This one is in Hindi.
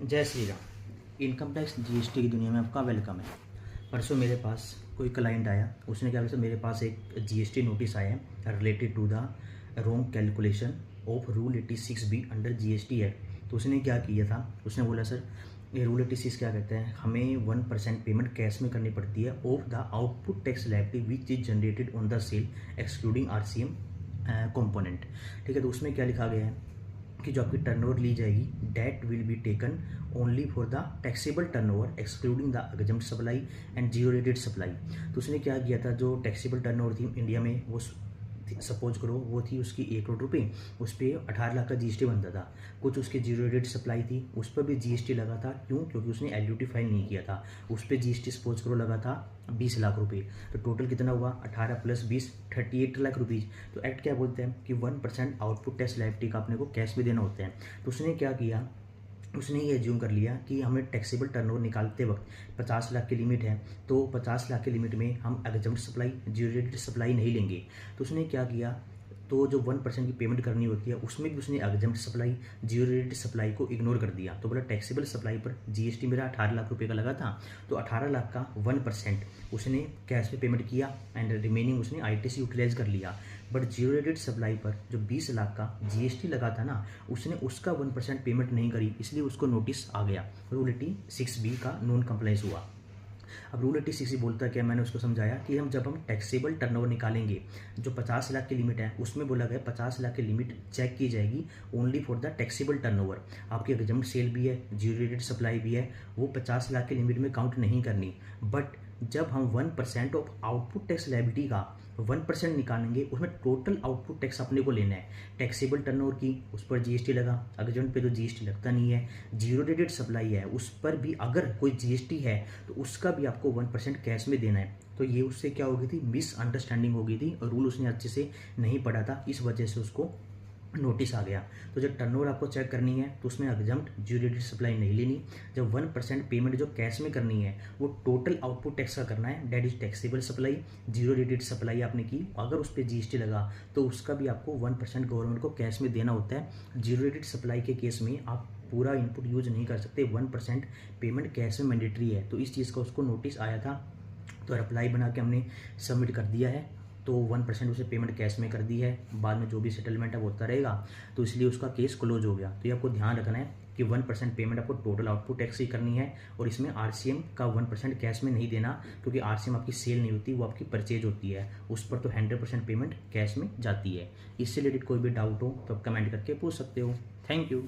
जय Shri Ram. Income tax GST की दुनिया में आपका वेलकम है। परसों मेरे पास कोई क्लाइंट आया, उसने क्या बोला, मेरे पास एक जीएसटी नोटिस आया है related to the wrong calculation of rule 86B under GST act. तो उसने क्या किया था, उसने बोला सर ये रूल 86 क्या कहते हैं, हमें 1% पेमेंट कैश में करनी पड़ती है of the output tax liability which is generated on the sale excluding RCM component. ठीक है, तो उसमें क्या लिखा गया है कि जो आपकी टर्नओवर ली जाएगी that will be taken only for the taxable turnover excluding the exempt supply and zero rated supply. तो उसने क्या किया था, जो टैक्सेबल टर्नओवर थी इंडिया में वो सपोज करो वो थी उसकी 1 करोड़ रुपये, उस पर 18 लाख का जीएसटी बनता था। कुछ उसकी जीरो रेटेड सप्लाई थी, उस पर भी जीएसटी लगा था। क्यों? क्योंकि उसने एलयूटी फाइल नहीं किया था, उस पर जीएसटी सपोज करो लगा था 20 लाख रुपये। तो टोटल कितना हुआ, 18 + 20 38 लाख रुपीज़। तो एक्ट क्या बोलते हैं कि 1% आउटपुट टैक्स लायबिलिटी का अपने को कैश में देना होता है। तो उसने क्या किया, उसने ये एज्यूम कर लिया कि हमें टैक्सेबल टर्नओवर निकालते वक्त 50 लाख की लिमिट है, तो 50 लाख की लिमिट में हम exempt supply zero rated supply नहीं लेंगे। तो उसने क्या किया, तो जो 1% की पेमेंट करनी होती है उसमें भी उसने exempt supply zero rated supply को इग्नोर कर दिया। तो बोला टैक्सेबल सप्लाई पर जीएसटी मेरा 18 लाख रुपए का लगा था, तो 18 लाख का 1% उसने कैश में पेमेंट किया एंड रिमेनिंग उसने आईटीसी यूटिलाइज कर लिया। बट जीरो रेटेड सप्लाई पर जो 20 लाख का जीएसटी लगा था ना, उसने उसका 1% पेमेंट नहीं करी, इसलिए उसको नोटिस आ गया, रूल 86B का नॉन कंप्लायंस हुआ। अब रूल 86 बोलता है क्या, मैंने उसको समझाया कि जब हम टैक्सेबल टर्नओवर निकालेंगे, जो 50 लाख की लिमिट है उसमें बोला गया 50 लाख की लिमिट चेक की जाएगी only for the taxable turnover. आपकी एग्जम्प्ट सेल भी है, जीरो रेटेड सप्लाई भी है, वो 50 लाख की लिमिट में काउंट नहीं करनी। बट जब हम 1% ऑफ आउटपुट टैक्स लायबिलिटी का 1% निकालेंगे, उसमें टोटल आउटपुट टैक्स अपने को लेना है। टैक्सेबल टर्नओवर की उस पर जीएसटी लगा, एग्जम्प्ट पे तो जीएसटी लगता नहीं है। जीरो रेटेड सप्लाई है उस पर भी अगर कोई जीएसटी है तो उसका भी आपको 1% कैश में देना है। तो ये उससे क्या हो गई थी, मिसअंडरस्टैंडिंग हो गई थी और रूल उसने अच्छे से नहीं पढ़ा था, इस वजह से उसको नोटिस आ गया। तो जब टर्नओवर आपको चेक करनी है तो उसमें एग्जम्प्ट जीरो रेटेड सप्लाई नहीं लेनी। जब 1% पेमेंट जो कैश में करनी है वो टोटल आउटपुट टैक्स का करना है, that is taxable supply. Zero rated supply आपने की, अगर उस पर जीएसटी लगा तो उसका भी आपको 1% गवर्नमेंट को कैश में देना होता है। जीरो रेटेड सप्लाई के केस में आप पूरा इनपुट यूज नहीं कर सकते, 1% पेमेंट कैश में मैंडेटरी है। तो इस चीज़ का उसको नोटिस आया था, तो अप्लाई बना के हमने सबमिट कर दिया है। तो 1% उसे पेमेंट कैश में कर दी है, बाद में जो भी सेटलमेंट है वो होता रहेगा, तो इसलिए उसका केस क्लोज हो गया। तो ये आपको ध्यान रखना है कि 1% पेमेंट आपको टोटल आउटपुट टैक्स ही करनी है और इसमें आरसीएम का 1% कैश में नहीं देना, क्योंकि आरसीएम आपकी सेल नहीं होती, वो आपकी परचेज होती है, उस पर तो 100% पेमेंट कैश में जाती है। इससे रिलेटेड कोई भी डाउट हो तो आप कमेंट करके पूछ सकते हो। Thank you.